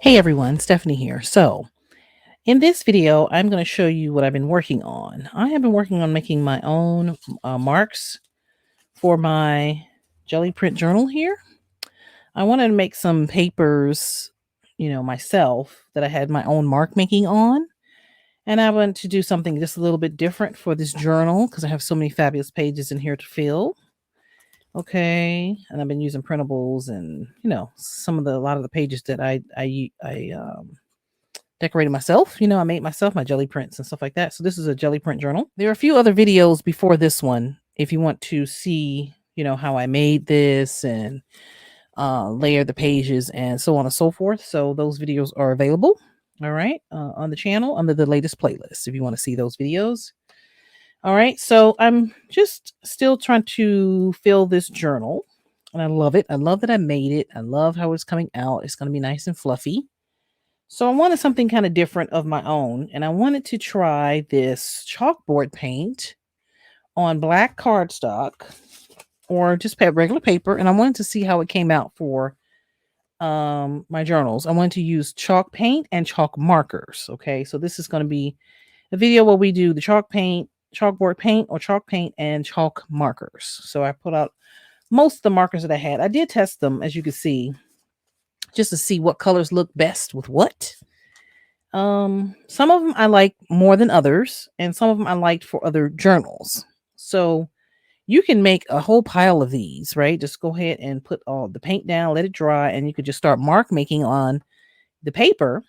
Hey everyone, Stephanie here. So, in this video, I'm going to show you what I've been working on. I have been working on making my own marks for my jelly print journal here. I wanted to make some papers, myself that I had my own mark making on. And I want to do something just a little bit different for this journal because I have so many fabulous pages in here to fill. Okay, and I've been using printables and a lot of the pages that I decorated myself. I made myself my jelly prints and stuff like that. So this is a jelly print journal. There are a few other videos before this one if you want to see, how I made this and layer the pages and so on and so forth. So those videos are available. All right, on the channel under the latest playlist if you want to see those videos. All right, so I'm just still trying to fill this journal, and I love it. I love that I made it. I love how it's coming out. It's going to be nice and fluffy. So I wanted something kind of different of my own, and I wanted to try this chalkboard paint on black cardstock or just regular paper, and I wanted to see how it came out for my journals. I wanted to use chalk paint and chalk markers. Okay, so this is going to be a video where we do the chalkboard paint, or chalk paint and chalk markers. So I put out most of the markers that I had. I did test them, as you can see, just to see what colors look best with what. Some of them I like more than others, and some of them I liked for other journals. So you can make a whole pile of these, right? Just go ahead and put all the paint down, let it dry, and you could just start mark making on the paper,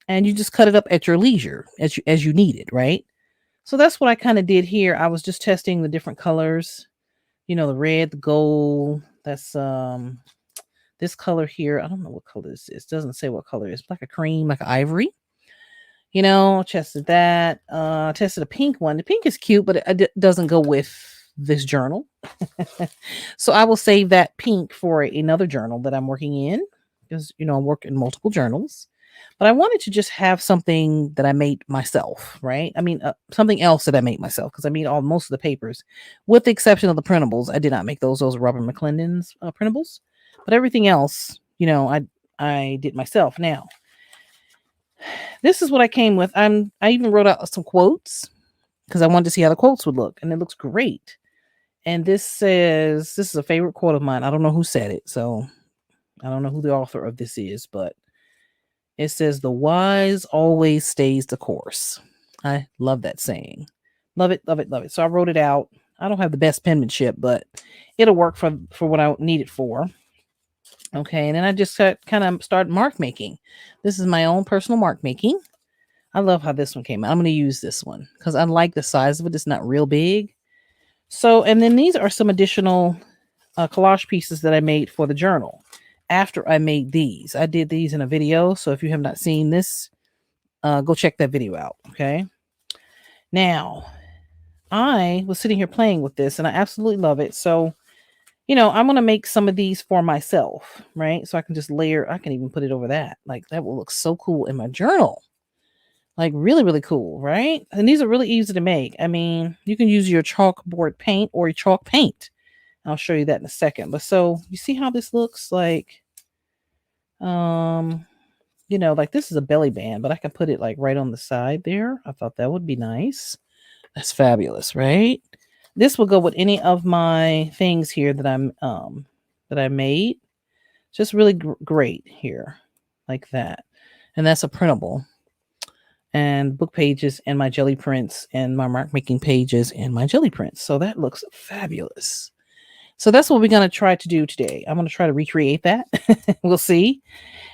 and you just cut it up at your leisure as you need it, right? So that's what I kind of did here. I was just testing the different colors, the red, the gold. That's this color here. I don't know what color this is. It doesn't say what color it is. Like a cream, like ivory. Tested that. Tested a pink one. The pink is cute, but it doesn't go with this journal. So I will save that pink for another journal that I'm working in because, I work in multiple journals. But I wanted to just have something that I made myself, right? I mean, something else that I made myself because I made most of the papers, with the exception of the printables. I did not make those. Those Robert McClendon's printables, but everything else, I did myself. Now, this is what I came with. I even wrote out some quotes because I wanted to see how the quotes would look, and it looks great. And this is a favorite quote of mine. I don't know who said it, so I don't know who the author of this is, but it says, "The wise always stays the course." I love that saying. Love it, love it, love it. So I wrote it out. I don't have the best penmanship, but it'll work for what I need it for. Okay, and then I just kind of started mark making. This is my own personal mark making. I love how this one came out. I'm going to use this one because I like the size of it. It's not real big. So, and then these are some additional collage pieces that I made for the journal. After I made these, I did these in a video. So if you have not seen this, go check that video out. Okay. Now, I was sitting here playing with this and I absolutely love it. So, I'm going to make some of these for myself, right? So I can just layer, I can even put it over that. Like that will look so cool in my journal. Like really, really cool, right? And these are really easy to make. I mean, you can use your chalkboard paint or your chalk paint. I'll show you that in a second. But so you see how this looks like, like this is a belly band, but I can put it like right on the side there. I thought that would be nice. That's fabulous, right? This will go with any of my things here that I made. Just really great here, like that. And that's a printable. And book pages and my jelly prints and my mark making pages and my jelly prints. So that looks fabulous. So that's what we're going to try to do today. I'm going to try to recreate that. We'll see.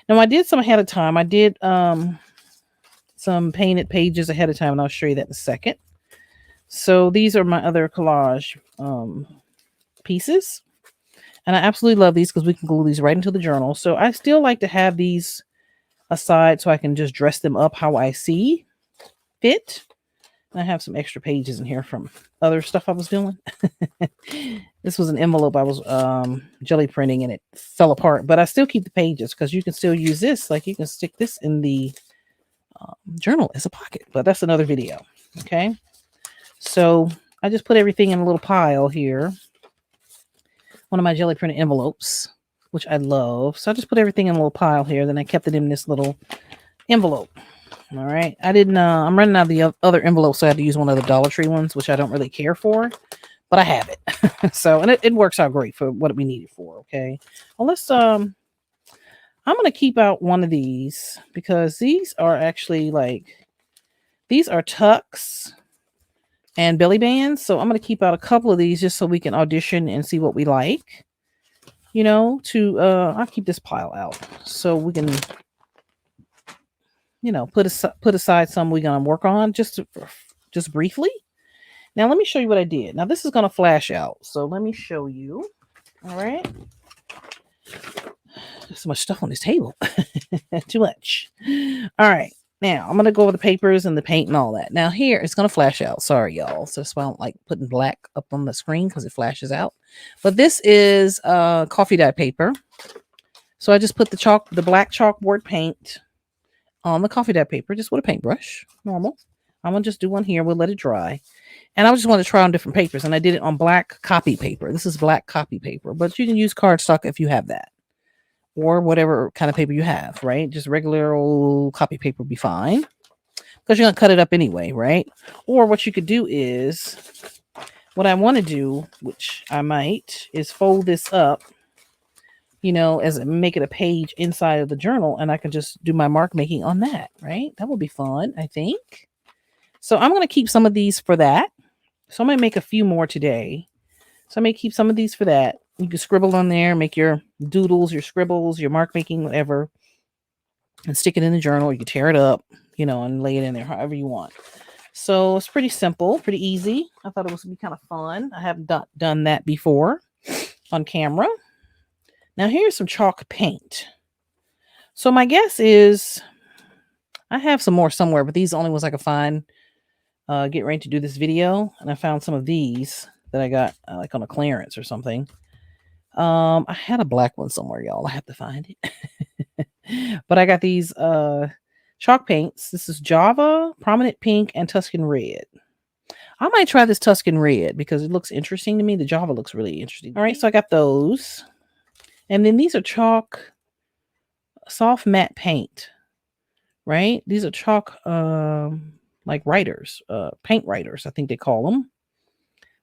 Now I did some ahead of time. I did some painted pages ahead of time, and I'll show you that in a second. So these are my other collage pieces. And I absolutely love these because we can glue these right into the journal. So I still like to have these aside so I can just dress them up how I see fit. I have some extra pages in here from other stuff I was doing. This was an envelope I was jelly printing and it fell apart, but I still keep the pages because you can still use this. Like you can stick this in the journal as a pocket, but that's another video. Okay. So I just put everything in a little pile here. One of my jelly printed envelopes. which I love. So I just put everything in a little pile here. Then I kept it in this little envelope. All right. I didn't, I'm running out of the other envelopes, so I had to use one of the Dollar Tree ones, which I don't really care for, but I have it. So, and it works out great for what we need it for. Okay. Well, I'm going to keep out one of these because these are actually these are tucks and belly bands. So I'm going to keep out a couple of these just so we can audition and see what we like, I'll keep this pile out so we can, put aside some we're going to work on just briefly. Now, let me show you what I did. Now, this is going to flash out. So let me show you. All right. There's so much stuff on this table. Too much. All right. Now, I'm going to go over the papers and the paint and all that. Now, here, it's going to flash out. Sorry, y'all. So that's why I don't like putting black up on the screen because it flashes out. But this is coffee dye paper. So I just put the black chalkboard paint on the coffee dye paper, just with a paintbrush. Normal. I'm going to just do one here. We'll let it dry. And I just want to try on different papers. And I did it on black copy paper. This is black copy paper. But you can use cardstock if you have that. Or whatever kind of paper you have, right? Just regular old copy paper would be fine. Because you're going to cut it up anyway, right? Or what you could do is, what I want to do, which I might, is fold this up, as make it a page inside of the journal. And I can just do my mark making on that, right? That would be fun, I think. So I'm going to keep some of these for that. So I'm going to make a few more today. So I may keep some of these for that. You can scribble on there, make your doodles, your scribbles, your mark making, whatever, and stick it in the journal. You can tear it up, and lay it in there however you want. So it's pretty simple, pretty easy. I thought it was going to be kind of fun. I haven't done that before on camera. Now here's some chalk paint. So my guess is I have some more somewhere, but these are the only ones I could find. Get ready to do this video, and I found some of these that I got like on a clearance or something. I had a black one somewhere, y'all. I have to find it. But I got these chalk paints. This is Java, Prominent Pink, and Tuscan Red. I might try this Tuscan Red because it looks interesting to me. The Java looks really interesting. All right, so I got those. And then these are chalk soft matte paint, right? These are chalk like writers, paint writers, I think they call them.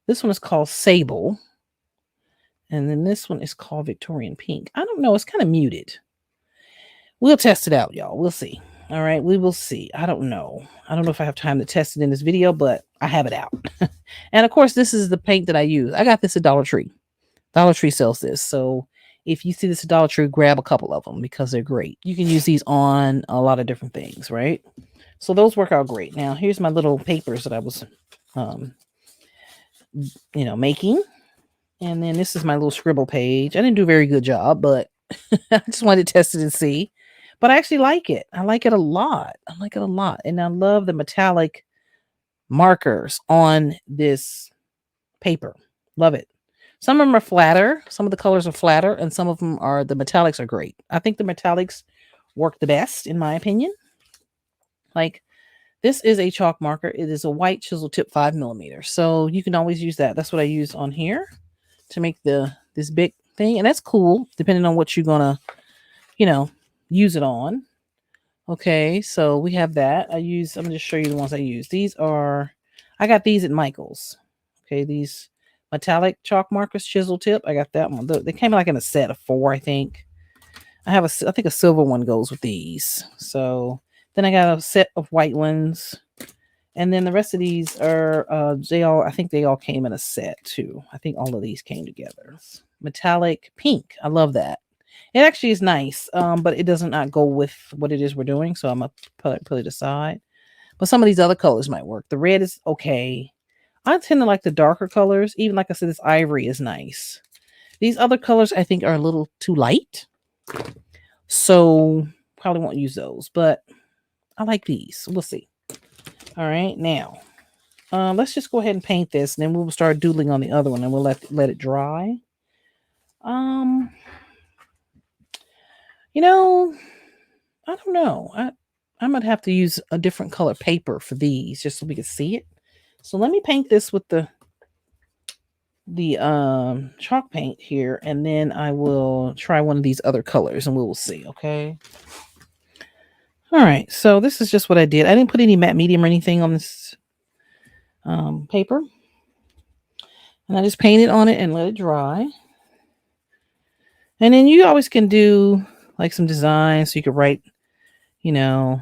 This one is called Sable. And then this one is called Victorian Pink. I don't know. It's kind of muted. We'll test it out, y'all. We'll see. All right. We will see. I don't know. I don't know if I have time to test it in this video, but I have it out. And of course, this is the paint that I use. I got this at Dollar Tree. Dollar Tree sells this. So if you see this at Dollar Tree, grab a couple of them because they're great. You can use these on a lot of different things, right? So those work out great. Now, here's my little papers that I was, making. And then this is my little scribble page. I didn't do a very good job, but I just wanted to test it and see. But I actually like it. I like it a lot. I like it a lot. And I love the metallic markers on this paper. Love it. Some of them are flatter. Some of the colors are flatter. And some of them are, the metallics are great. I think the metallics work the best, in my opinion. Like, this is a chalk marker. It is a white chisel tip 5mm. So you can always use that. That's what I use on here to make this big thing. And that's cool, depending on what you're gonna, use it on. Okay, so we have that. I'm gonna just show you the ones I use. I got these at Michael's. Okay, these metallic chalk markers, chisel tip. I got that one. They came like in a set of 4, I think. I think a silver one goes with these. So then I got a set of white ones. And then the rest of these are, I think they all came in a set too. I think all of these came together. Metallic pink. I love that. It actually is nice, but it does not go with what it is we're doing. So I'm going to put it aside. But some of these other colors might work. The red is okay. I tend to like the darker colors. Even like I said, this ivory is nice. These other colors I think are a little too light. So probably won't use those. But I like these. We'll see. All right, now let's just go ahead and paint this, and then we'll start doodling on the other one, and we'll let it dry. I don't know. I might have to use a different color paper for these, just so we can see it. So let me paint this with the the chalk paint here, and then I will try one of these other colors and we will see. Okay. All right. So this is just what I did. I didn't put any matte medium or anything on this paper, and I just painted on it and let it dry. And then you always can do like some designs, so you could write, you know,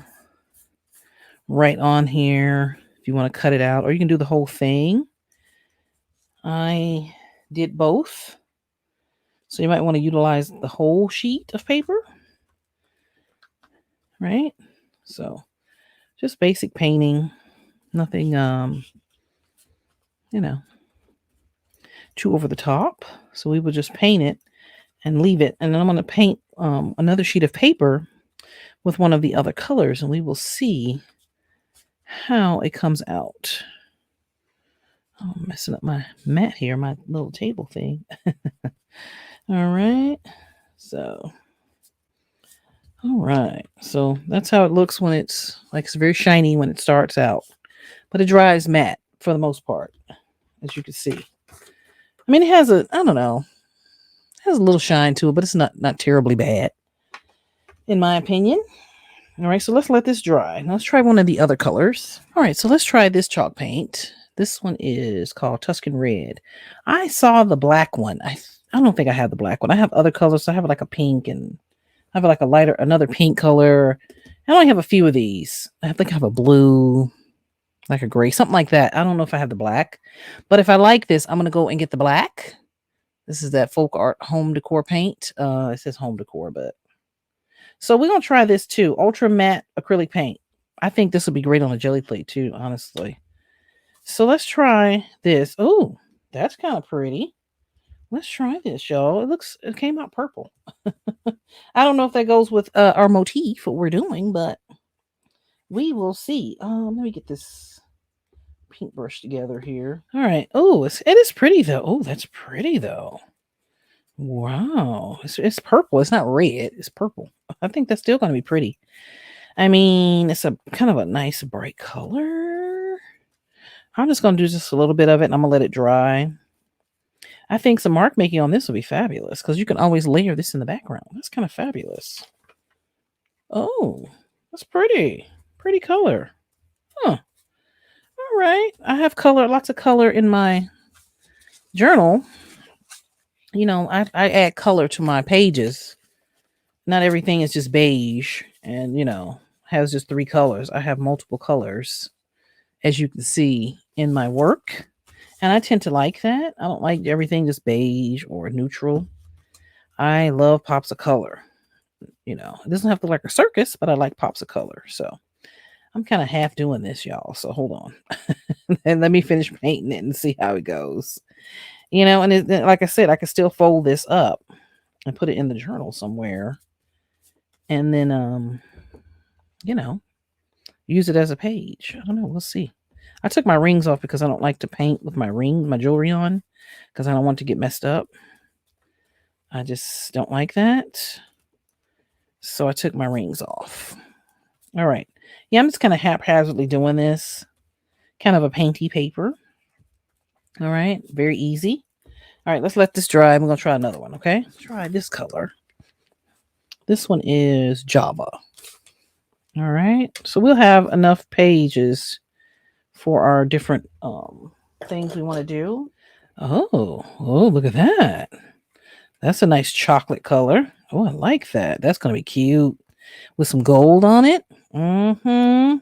right on here if you want to cut it out, or you can do the whole thing. I did both. So you might want to utilize the whole sheet of paper, right? So just basic painting, nothing, too over the top. So we will just paint it and leave it. And then I'm going to paint another sheet of paper with one of the other colors, and we will see how it comes out. Oh, I'm messing up my mat here, my little table thing. All right. So, all right. So that's how it looks when it's like it's very shiny when it starts out, but it dries matte for the most part, as you can see. I mean, it has a, I don't know, it has a little shine to it, but it's not terribly bad, in my opinion. All right. So let's let this dry. Now let's try one of the other colors. All right. So let's try this chalk paint. This one is called Tuscan Red. I saw the black one. I don't think I have the black one. I have other colors. So I have like a pink, and I have like a lighter, another pink color. I only have a few of these. I think I have a blue, like a gray, something like that. I don't know if I have the black, but if I like this, I'm going to go and get the black. This is that folk art home decor paint. It says home decor, but so we're going to try this too. Ultra matte acrylic paint. I think this will be great on a jelly plate too, honestly. So let's try this. Oh, that's kind of pretty. Let's try this, y'all. It came out purple. I don't know if that goes with our motif, what we're doing, but we will see. Let me get this paintbrush together here. All right. Oh, it is pretty though. Oh, that's pretty though. Wow. It's purple. It's not red. It's purple. I think that's still going to be pretty. I mean, it's a kind of a nice bright color. I'm just going to do just a little bit of it, and I'm going to let it dry. I think some mark making on this will be fabulous because you can always layer this in the background. That's kind of fabulous. Oh, that's pretty. Pretty color. Huh. All right. I have color, lots of color in my journal. I add color to my pages. Not everything is just beige and, has just 3 colors. I have multiple colors, as you can see in my work. And I tend to like that. I don't like everything just beige or neutral. I love pops of color. It doesn't have to look like a circus, but I like pops of color. So I'm kind of half doing this, y'all. So hold on. And let me finish painting it and see how it goes. And like I said, I can still fold this up and put it in the journal somewhere. And then, use it as a page. I don't know. We'll see. I took my rings off because I don't like to paint with my jewelry on, because I don't want it to get messed up. I just don't like that. So I took my rings off. All right. Yeah, I'm just kind of haphazardly doing this. Kind of a painty paper. All right. Very easy. All right. Let's let this dry. I'm going to try another one. Okay. Try this color. This one is Java. All right. So we'll have enough pages for our different things we want to do. Oh, look at that. That's a nice chocolate color. Oh, I like that. That's going to be cute with some gold on it. Mm-hmm.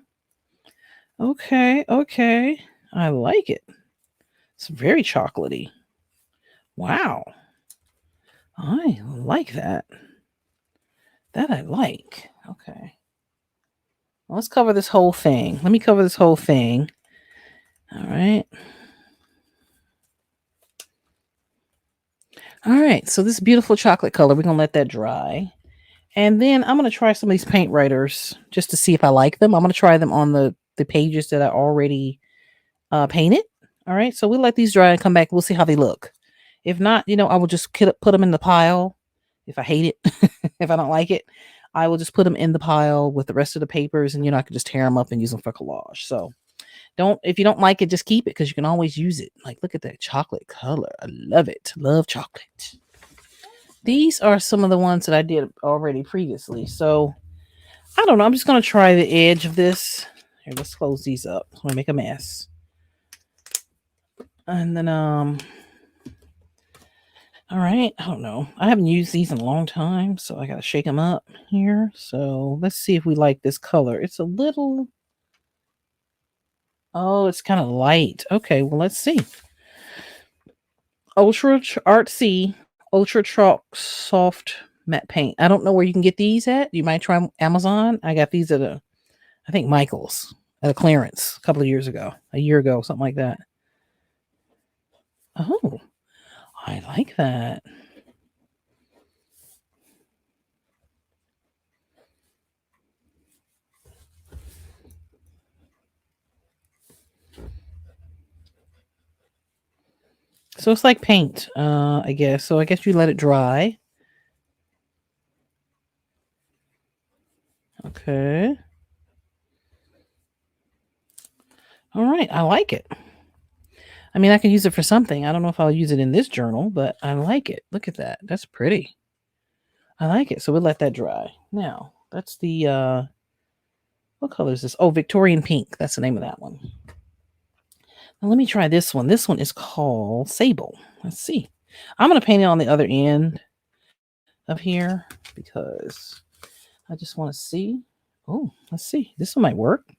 Okay. I like it. It's very chocolatey. Wow. I like that. That I like. Okay. Well, let's cover this whole thing. Let me cover this whole thing. All right. All right. So this beautiful chocolate color, we're going to let that dry. And then I'm going to try some of these paint writers just to see if I like them. I'm going to try them on the pages that I already painted. All right. So we'll let these dry and come back. We'll see how they look. If not, I will just put them in the pile. If I hate it, if I don't like it, I will just put them in the pile with the rest of the papers, and I can just tear them up and use them for collage. So If you don't like it, just keep it because you can always use it. Like, look at that chocolate color. I love it. Love chocolate. These are some of the ones that I did already previously. So I don't know. I'm just going to try the edge of this. Here, let's close these up. I'm going to make a mess. And then, all right. I don't know. I haven't used these in a long time, so I got to shake them up here. So let's see if we like this color. It's a little, oh, it's kind of light. Okay, well, let's see. Ultra Artsy Ultra Chalk Soft Matte Paint. I don't know where you can get these at. You might try Amazon. I got these at I think Michael's at a clearance a couple of years ago, a year ago, something like that. Oh, I like that. So it's like paint, I guess. So I guess you let it dry. Okay. All right. I like it. I mean, I can use it for something. I don't know if I'll use it in this journal, but I like it. Look at that. That's pretty. I like it. So we'll let that dry. Now, that's the what color is this? Oh, Victorian pink. That's the name of that one. Now let me try this one. This one is called Sable. Let's see. I'm going to paint it on the other end of here because I just want to see. Oh, let's see. This one might work.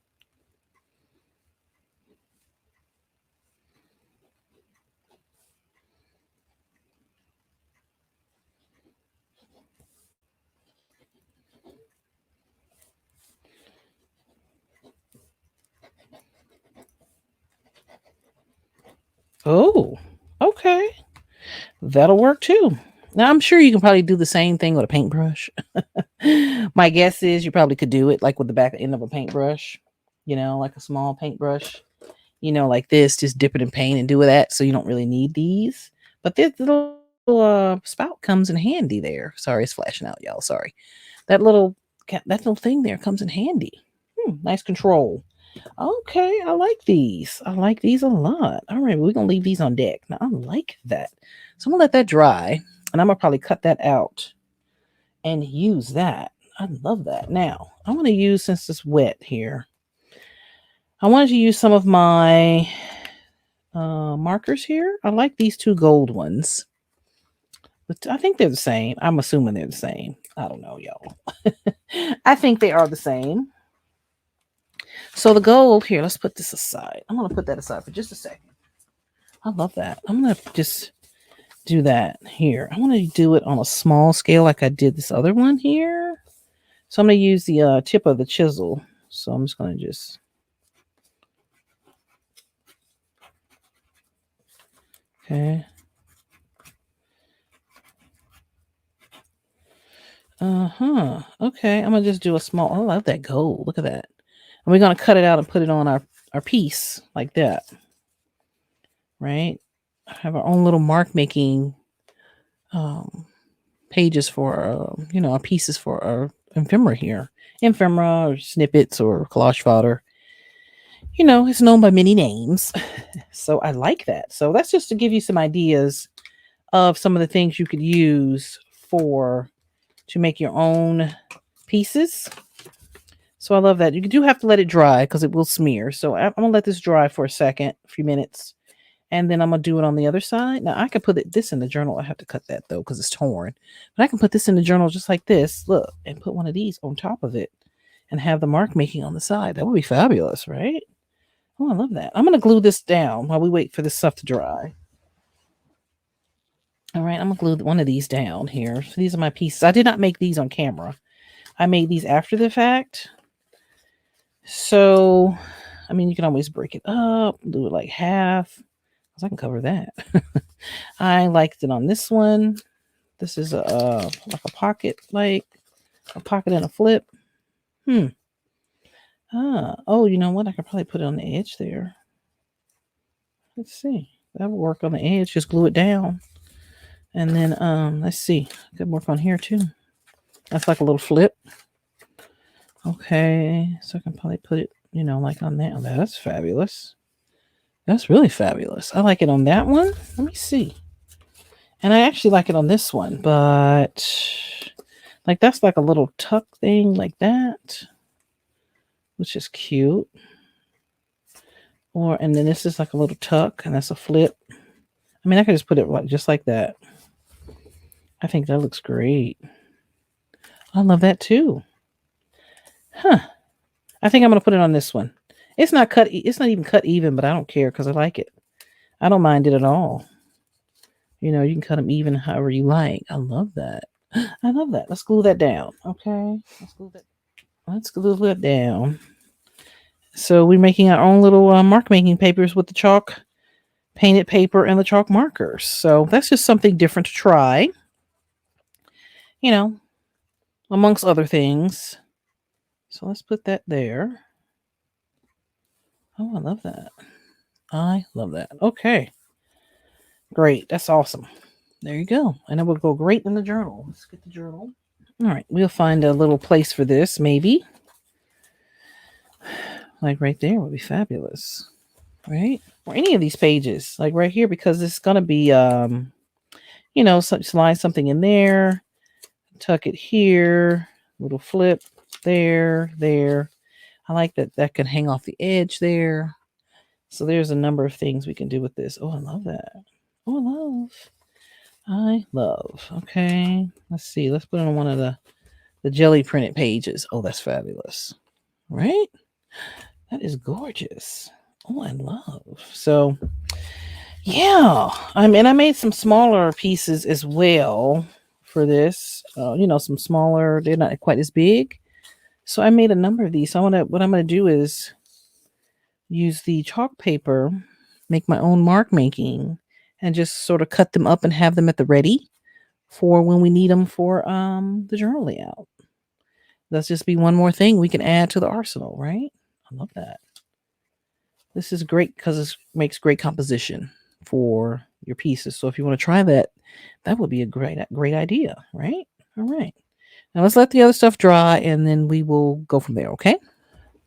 Oh, okay. That'll work too. Now, I'm sure you can probably do the same thing with a paintbrush. My guess is you probably could do it like with the back end of a paintbrush, like a small paintbrush, like this, just dip it in paint and do that. So you don't really need these. But this little spout comes in handy there. Sorry, it's flashing out, y'all. Sorry. That little thing there comes in handy. Nice control. Okay, I like these. I like these a lot. All right, we're gonna leave these on deck. Now I like that. So I'm gonna let that dry, and I'm gonna probably cut that out and use that. I love that. Now I want to use, since it's wet here, I wanted to use some of my markers here. I like these two gold ones. But I think they're the same. I'm assuming they're the same. I don't know, y'all. I think they are the same. So the gold here, let's put this aside. I'm going to put that aside for just a second. I love that. I'm going to just do that here. I want to do it on a small scale like I did this other one here. So I'm going to use the tip of the chisel. So I'm just going to just. Okay. Okay. I'm going to just do a small. I love that gold. Look at that. And we're going to cut it out and put it on our piece like that. Right? Have our own little mark making pages for, our pieces for our ephemera here. Ephemera or snippets or collage fodder. It's known by many names. So I like that. So that's just to give you some ideas of some of the things you could use to make your own pieces. So I love that. You do have to let it dry because it will smear. So I'm going to let this dry for a few minutes. And then I'm going to do it on the other side. Now I can put this in the journal. I have to cut that though because it's torn. But I can put this in the journal just like this. Look, and put one of these on top of it and have the mark making on the side. That would be fabulous, right? Oh, I love that. I'm going to glue this down while we wait for this stuff to dry. All right, I'm going to glue one of these down here. So these are my pieces. I did not make these on camera. I made these after the fact. So, I mean, you can always break it up, do it like half. I can cover that. I liked it on this one. This is like a pocket, like a pocket and a flip. Oh, you know what? I could probably put it on the edge there. Let's see. That will work on the edge. Just glue it down. And then let's see. Could work on here too. That's like a little flip. Okay, so I can probably put it you know, like on that. That's fabulous. That's really fabulous. I like it on that one. Let me see. And I actually like it on this one, but like that's like a little tuck thing like that, which is cute. Or and then this is like a little tuck, and that's a flip. I mean, I could just put it like just like that. I think that looks great. I love that too. Huh. I think I'm gonna put it on this one. It's not cut. It's not even cut even, but I don't care because I like it. I don't mind it at all. You know, you can cut them even however you like. I love that. I love that. Let's glue that down. Okay. Let's glue that down. So we're making our own little mark making papers with the chalk painted paper and the chalk markers. So that's just something different to try. You know, amongst other things. So let's put that there. Oh, I love that. I love that. Okay. Great. That's awesome. There you go. And it will go great in the journal. Let's get the journal. All right. We'll find a little place for this, maybe. Like right there would be fabulous. Right? Or any of these pages. Like right here, because it's going to be, you know, slide something in there. Tuck it here. Little flip. There. I like that that can hang off the edge there. So there's a number of things we can do with this. Oh, I love that. Oh, I love. Okay. Let's see. Let's put it on one of the jelly printed pages. Oh, that's fabulous. Right? That is gorgeous. Oh, I love. So, yeah. I mean, I made some smaller pieces as well for this. You know, some smaller. They're not quite as big. So I made a number of these. So what I'm gonna do is use the chalk paper, make my own mark making, and just sort of cut them up and have them at the ready for when we need them for the journal layout. Let's just be one more thing we can add to the arsenal, right? I love that. This is great because it makes great composition for your pieces. So if you want to try that, that would be a great idea, right? All right. Now let's let the other stuff dry and then we will go from there, okay?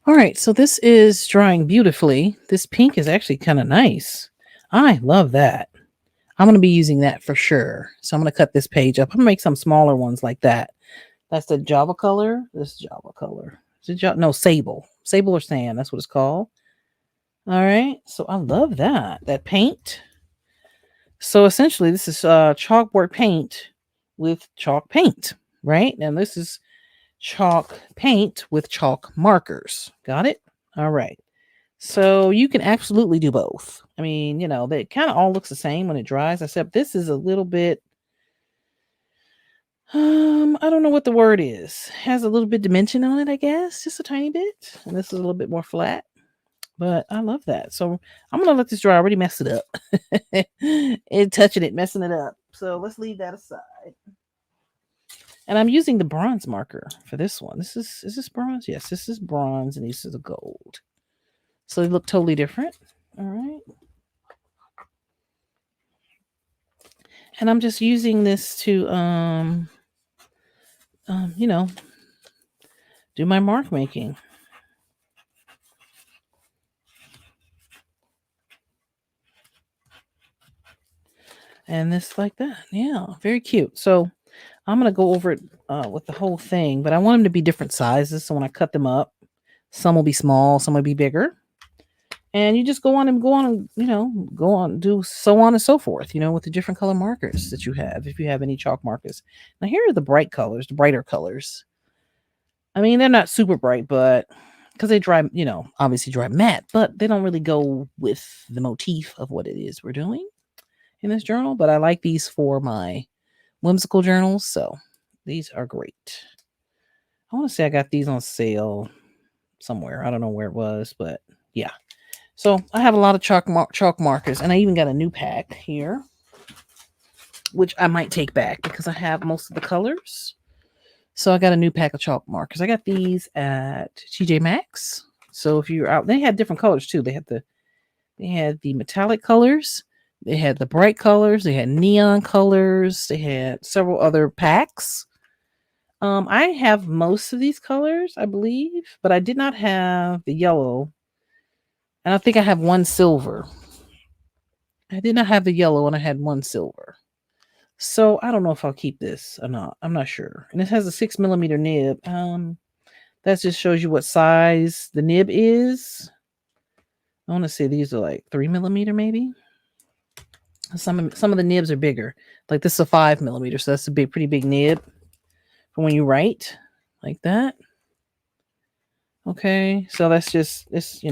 All right, so this is drying beautifully. This pink is actually kind of nice. I love that. I'm going to be using that for sure. So I'm going to cut this page up. I'm going to make some smaller ones like that. That's the Java color. This is Java color. Is it no, sable. Sable or sand. That's what it's called. All right. So I love that. That paint. So essentially, this is chalkboard paint with chalk paint, right? And this is chalk paint with chalk markers. Got it? All right. So you can absolutely do both. I mean, you know, they kind of all looks the same when it dries, except this is a little bit, I don't know what the word is. Has a little bit dimension on it, I guess, just a tiny bit. And this is a little bit more flat, but I love that. So I'm going to let this dry. I already messed it up. And touching it, messing it up. So let's leave that aside. And I'm using the bronze marker for this one. Is this bronze? Yes, this is bronze and this is a gold. So they look totally different. All right. And I'm just using this to, you know, do my mark making. And this like that. Yeah, very cute. So I'm going to go over it with the whole thing, but I want them to be different sizes. So when I cut them up, some will be small, some will be bigger. And you just go on, you know, do so on and so forth, you know, with the different color markers that you have, if you have any chalk markers. Now, here are the bright colors, the brighter colors. I mean, they're not super bright, but because they dry, you know, obviously dry matte, but they don't really go with the motif of what it is we're doing in this journal. But I like these for my whimsical journals. So these are great. I want to say I got these on sale somewhere. I don't know where it was, but yeah. So I have a lot of chalk markers, and I even got a new pack here, which I might take back because I have most of the colors. So I got a new pack of chalk markers. I got these at TJ Maxx. So if you're out, they had different colors too. They had the metallic colors, they had the bright colors, they had neon colors, they had several other packs. I have most of these colors, I believe, but I did not have the yellow, and I think I have one silver. I did not have the yellow, and I had one silver. So I don't know if I'll keep this or not. I'm not sure. And it has a 6 millimeter nib. That just shows you what size the nib is. I want to say these are like 3 millimeter, maybe. Some of the nibs are bigger. Like this is a 5 millimeter, so that's a pretty big nib for when you write like that. Okay, so that's just this.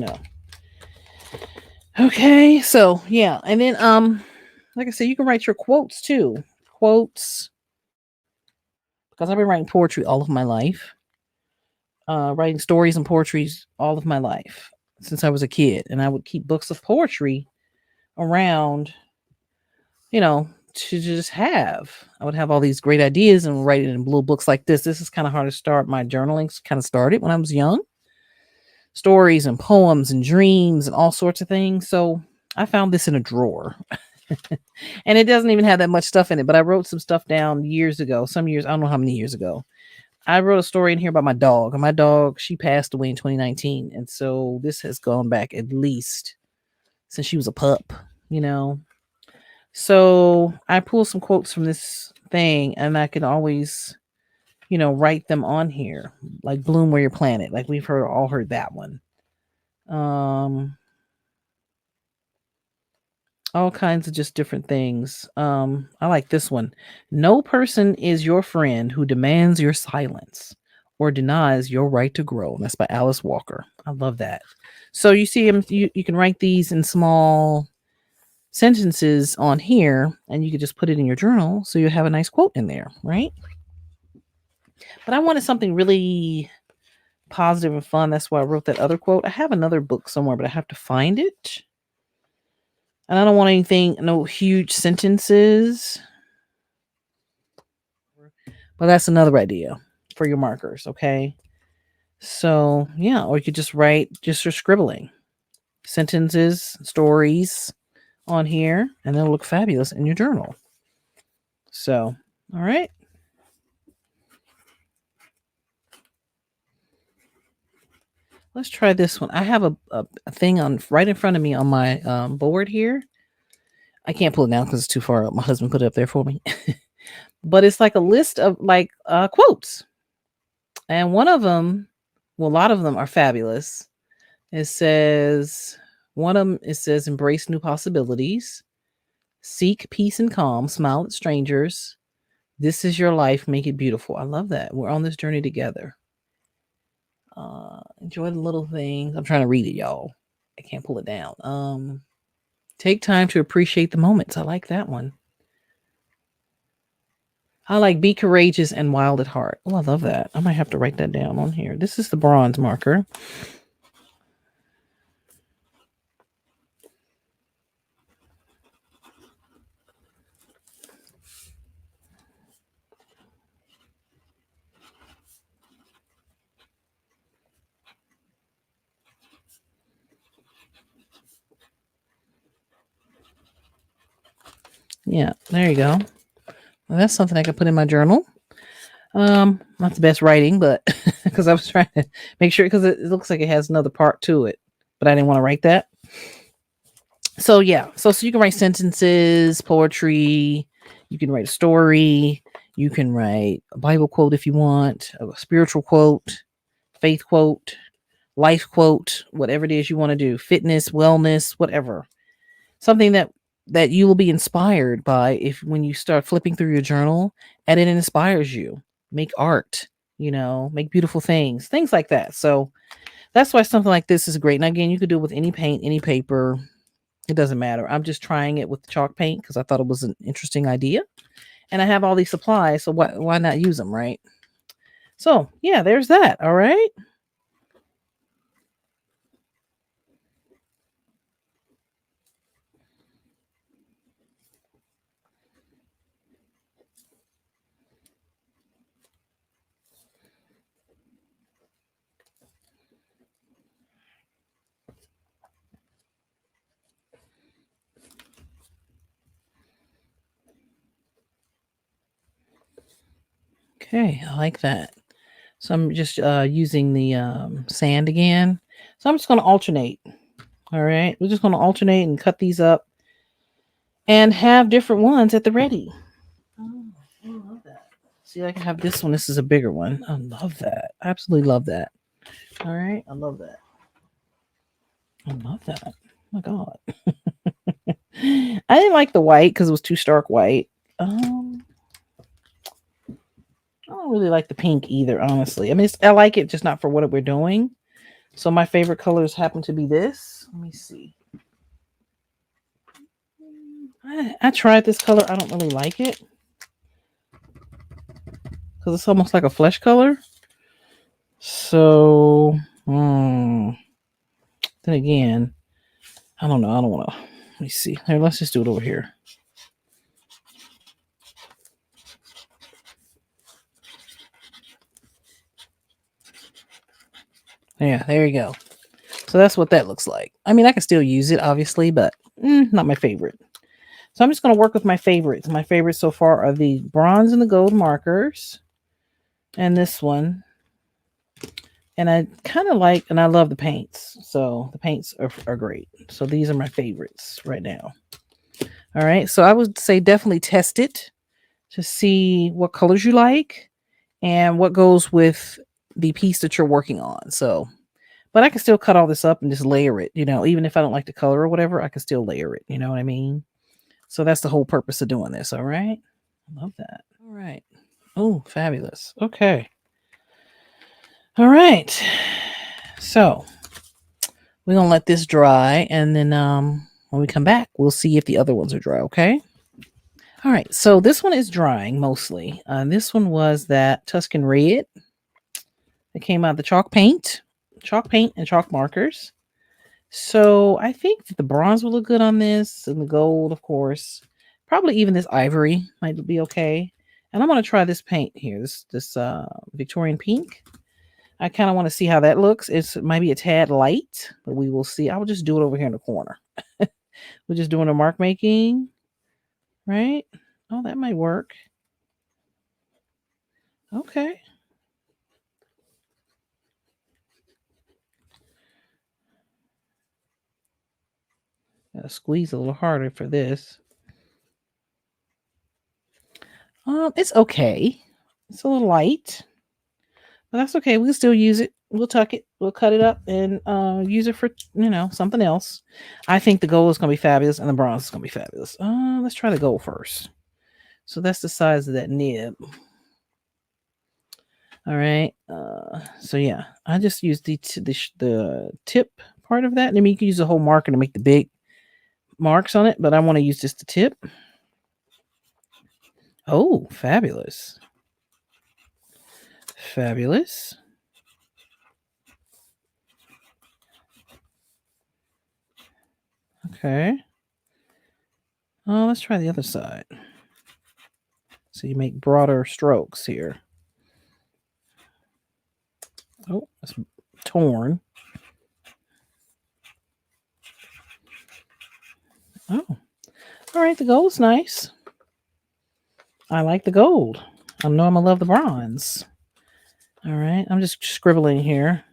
Okay, so yeah, and then like I said, you can write your quotes too. Quotes, because I've been writing poetry all of my life. Writing stories and poetries all of my life since I was a kid, and I would keep books of poetry around, to just have. I would have all these great ideas and write it in blue books like this. This is kind of hard to start. My journaling kind of started when I was young. Stories and poems and dreams and all sorts of things. So I found this in a drawer. And it doesn't even have that much stuff in it, but I wrote some stuff down years ago. Some years, I don't know how many years ago. I wrote a story in here about my dog. And my dog, she passed away in 2019. And so this has gone back at least since she was a pup. So I pulled some quotes from this thing, and I can always, write them on here. Like bloom where you're planted. Like we've all heard that one. All kinds of just different things. I like this one. No person is your friend who demands your silence or denies your right to grow. And that's by Alice Walker. I love that. So you see them, you can write these in small sentences on here, and you can just put it in your journal so you have a nice quote in there, right? But I wanted something really positive and fun. That's why I wrote that other quote. I have another book somewhere, but I have to find it. And I don't want anything, no huge sentences. But that's another idea for your markers, okay? So, yeah, or you could just write just your scribbling sentences, stories on here, and they'll look fabulous in your journal. So, all right. Let's try this one. I have a thing on right in front of me on my board here. I can't pull it down because it's too far up. My husband put it up there for me. But it's like a list of like quotes. And one of them, well, a lot of them are fabulous. It says, one of them, it says, embrace new possibilities, seek peace and calm, smile at strangers. This is your life. Make it beautiful. I love that. We're on this journey together. Enjoy the little things. I'm trying to read it, y'all. I can't pull it down. Take time to appreciate the moments. I like that one. I like be courageous and wild at heart. Oh, I love that. I might have to write that down on here. This is the bronze marker. Yeah, there you go. Well, that's something I can put in my journal. Not the best writing, but because I was trying to make sure, because it looks like it has another part to it, but I didn't want to write that. So yeah, so you can write sentences, poetry, you can write a story, you can write a Bible quote if you want, a spiritual quote, faith quote, life quote, whatever it is you want to do, fitness, wellness, whatever. Something that you will be inspired by if when you start flipping through your journal and it inspires you. Make art, make beautiful things like that. So that's why something like this is great. And again, you could do it with any paint, any paper. It doesn't matter. I'm just trying it with chalk paint because I thought it was an interesting idea. And I have all these supplies, so why not use them, right? So yeah, there's that. All right. Okay, I like that. So I'm just using the sand again. So I'm just going to alternate. All right, we're just going to alternate and cut these up and have different ones at the ready. Oh, I love that. See, I can have this one. This is a bigger one. I love that. I absolutely love that. All right, I love that. I love that. Oh my God. I didn't like the white because it was too stark white. I don't really like the pink either, honestly. I mean, I like it, just not for what we're doing. So my favorite colors happen to be this. Let me see. I tried this color. I don't really like it because it's almost like a flesh color. So, then again, I don't know. I don't want to. Let me see. Here, let's just do it over here. Yeah, there you go. So that's what that looks like. I mean, I can still use it, obviously, but not my favorite. So I'm just going to work with my favorites. My favorites so far are the bronze and the gold markers and this one. And I kind of like, and I love the paints. So the paints are great. So these are my favorites right now. All right. So I would say definitely test it to see what colors you like and what goes with the piece that you're working on. So, but I can still cut all this up and just layer it, even if I don't like the color or whatever, I can still layer it. You know what I mean? So that's the whole purpose of doing this. All right. I love that. All right. Oh, fabulous. Okay. All right. So we're going to let this dry. And then when we come back, we'll see if the other ones are dry. Okay. All right. So this one is drying mostly. This one was that Tuscan Red. It came out of the chalk paint and chalk markers. So I think that the bronze will look good on this and the gold, of course. Probably even this ivory might be okay. And I'm going to try this paint here, this Victorian pink. I kind of want to see how that looks. It's maybe a tad light, but we will see. I will just do it over here in the corner. We're just doing a mark making, right? Oh, that might work. Okay. Gotta squeeze a little harder for this. It's okay. It's a little light, but that's okay. We'll still use it. We'll tuck it. We'll cut it up and use it for something else. I think the gold is gonna be fabulous and the bronze is gonna be fabulous. Let's try the gold first. So that's the size of that nib. All right. So yeah, I just use the tip part of that. I mean, you can use the whole marker to make the big marks on it, but I want to use just the tip. Oh, fabulous. Fabulous. Okay. Oh, let's try the other side. So you make broader strokes here. Oh, that's torn. Oh, all right. The gold's nice. I like the gold. I know I'm gonna love the bronze. All right. I'm just scribbling here.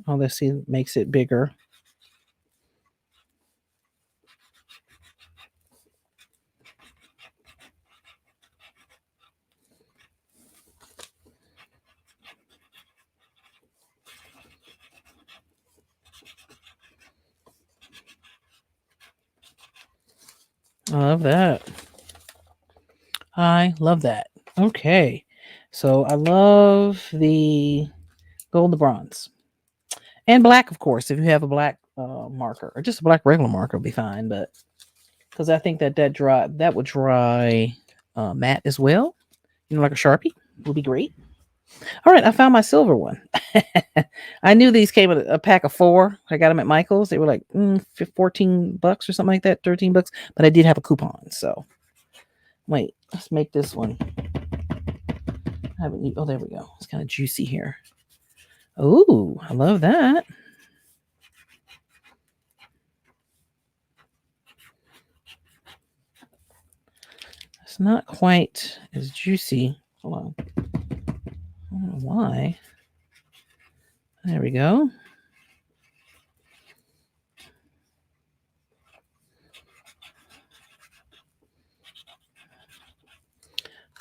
Oh, let's see, makes it bigger. I love that. I love that. Okay. So I love the gold, the bronze, and black, of course. If you have a black marker or just a black regular marker, will be fine. But because I think that would dry matte as well. Like a Sharpie would be great. All right, I found my silver one. I knew these came in a pack of 4. I got them at Michael's. They were like $14 or something like that, $13. But I did have a coupon, so wait. Let's make this one. Oh, there we go. It's kind of juicy here. Oh, I love that. It's not quite as juicy. Hold on. I don't know why. There we go.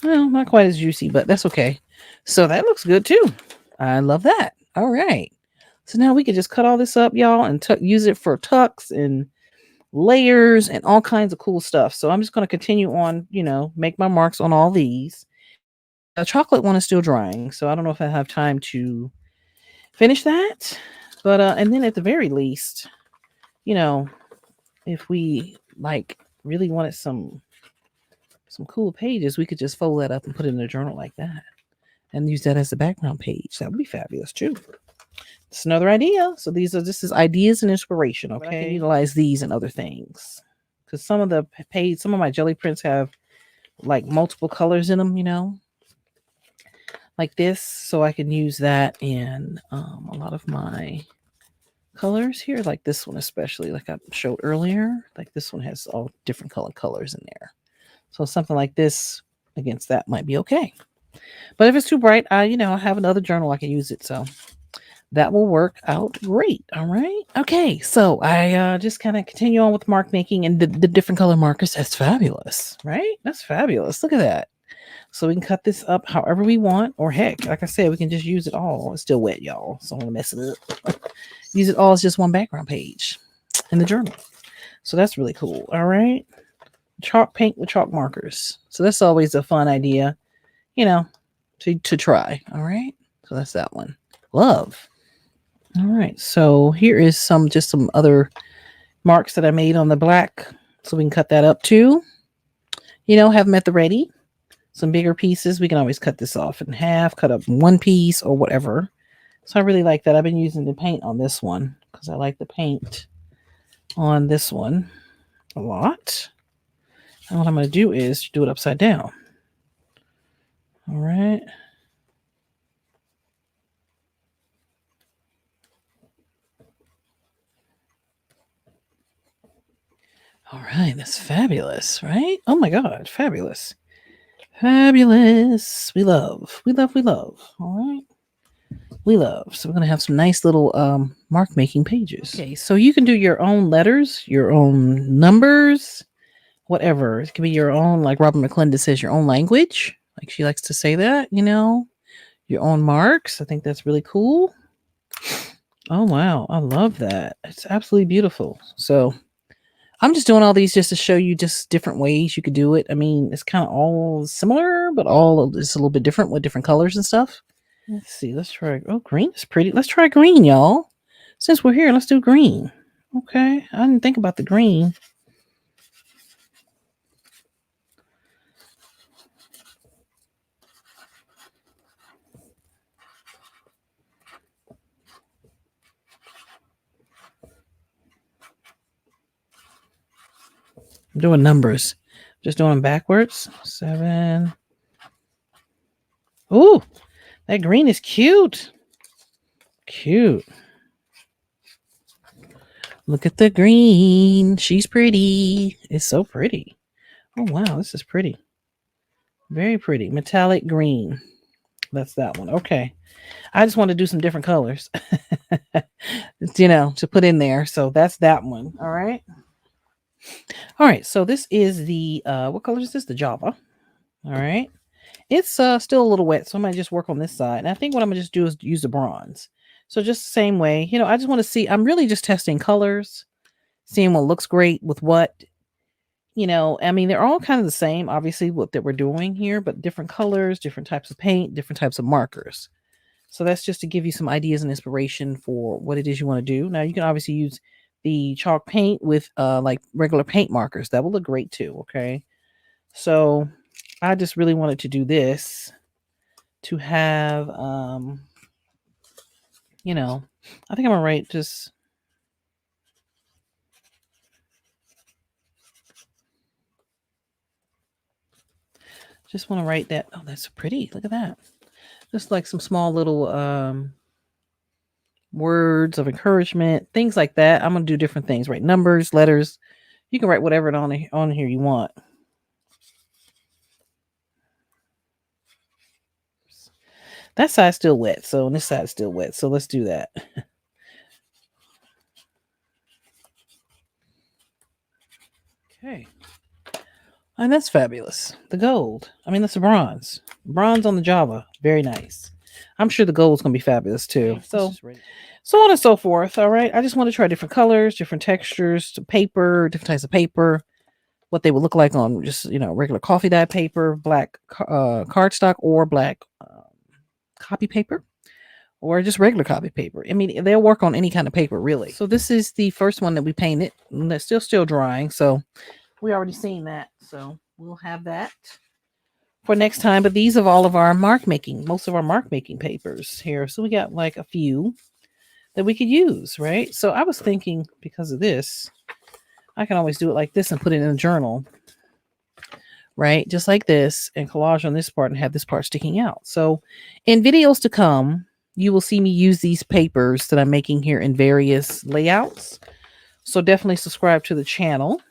Well, not quite as juicy, but that's okay. So that looks good too. I love that. All right. So now we can just cut all this up, y'all, and use it for tucks and layers and all kinds of cool stuff. So I'm just going to continue on, make my marks on all these. The chocolate one is still drying, so I don't know if I have time to finish that. But and then at the very least, you know, if we like really wanted some cool pages, we could just fold that up and put it in a journal like that and use that as the background page. That would be fabulous too. It's another idea. So this is ideas and inspiration. Okay, I can utilize these and other things because some of some of my jelly prints have like multiple colors in them. Like this, so I can use that in a lot of my colors here, like this one especially, like I showed earlier. Like this one has all different colors in there. So something like this against that might be okay. But if it's too bright, I have another journal I can use it. So that will work out great. All right. Okay. So I just kind of continue on with mark making and the different color markers. That's fabulous, right? That's fabulous. Look at that. So we can cut this up however we want, or heck, like I said, we can just use it all. It's still wet, y'all, so I'm gonna mess it up. Use it all as just one background page in the journal. So that's really cool. All right. Chalk paint with chalk markers. So that's always a fun idea, to try. All right. So that's that one. Love. All right. So here is some other marks that I made on the black. So we can cut that up too. Have them at the ready. Some bigger pieces, we can always cut this off in half, cut up one piece or whatever. So I really like that. I've been using the paint on this one because I like the paint on this one a lot. And what I'm going to do is do it upside down. All right. All right. That's fabulous, right? Oh my God. Fabulous. Fabulous. We love. All right. We love. So we're going to have some nice little mark making pages. Okay. So you can do your own letters, your own numbers, whatever. It can be your own, like Robert McClendon says, your own language. Like she likes to say that, your own marks. I think that's really cool. Oh, wow. I love that. It's absolutely beautiful. So I'm just doing all these just to show you just different ways you could do it. I mean, it's kind of all similar, but all just a little bit different with different colors and stuff. Let's see. Let's try. Oh, green is pretty. Let's try green, y'all. Since we're here, let's do green. Okay. I didn't think about the green. I'm doing numbers. Just doing them backwards. 7. Ooh, that green is cute. Cute. Look at the green. She's pretty. It's so pretty. Oh, wow. This is pretty. Very pretty. Metallic green. That's that one. Okay. I just want to do some different colors, to put in there. So that's that one. All right. All right. So this is the, what color is this? The Java. All right. It's still a little wet, so I might just work on this side. And I think what I'm going to just do is use the bronze. So just the same way, I just want to see, I'm really just testing colors, seeing what looks great with what, I mean, they're all kind of the same, obviously, what that we're doing here, but different colors, different types of paint, different types of markers. So that's just to give you some ideas and inspiration for what it is you want to do. Now, you can obviously use the chalk paint with like regular paint markers. That will look great too, okay? So I just really wanted to do this to have, I think I'm gonna write just want to write that. Oh, that's pretty. Look at that. Just like some small little words of encouragement, things like that. I'm gonna do different things. Write numbers, letters. You can write whatever on here you want. That side's still wet, so this side's still wet. So let's do that. Okay. And that's fabulous. The gold. I mean, that's the bronze. Bronze on the Java. Very nice. I'm sure the gold's going to be fabulous too. So on and so forth. All right. I just want to try different colors, different textures, paper, different types of paper, what they would look like on just, regular coffee dye paper, black cardstock, or black copy paper, or just regular copy paper. I mean, they'll work on any kind of paper, really. So this is the first one that we painted. And that's still drying. So we already seen that. So we'll have that for next time. But these are all of our most of our mark making papers here. So we got like a few that we could use, right? So I was thinking, because of this, I can always do it like this and put it in a journal, right? Just like this, and collage on this part and have this part sticking out. So in videos to come, you will see me use these papers that I'm making here in various layouts. So definitely subscribe to the channel.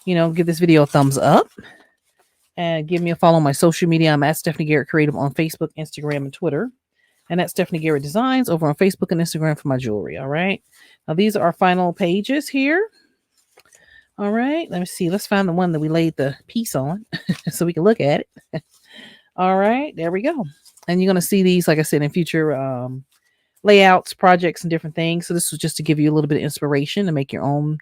Give this video a thumbs up and give me a follow on my social media. I'm at Stephanie Garrett Creative on Facebook, Instagram, and Twitter. And that's Stephanie Garrett Designs over on Facebook and Instagram for my jewelry. All right. Now, these are our final pages here. All right. Let me see. Let's find the one that we laid the piece on so we can look at it. All right. There we go. And you're going to see these, like I said, in future layouts, projects, and different things. So this was just to give you a little bit of inspiration to make your own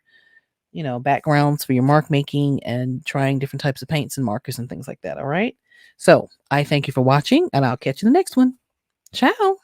backgrounds for your mark making and trying different types of paints and markers and things like that. All right. So I thank you for watching, and I'll catch you in the next one. Ciao.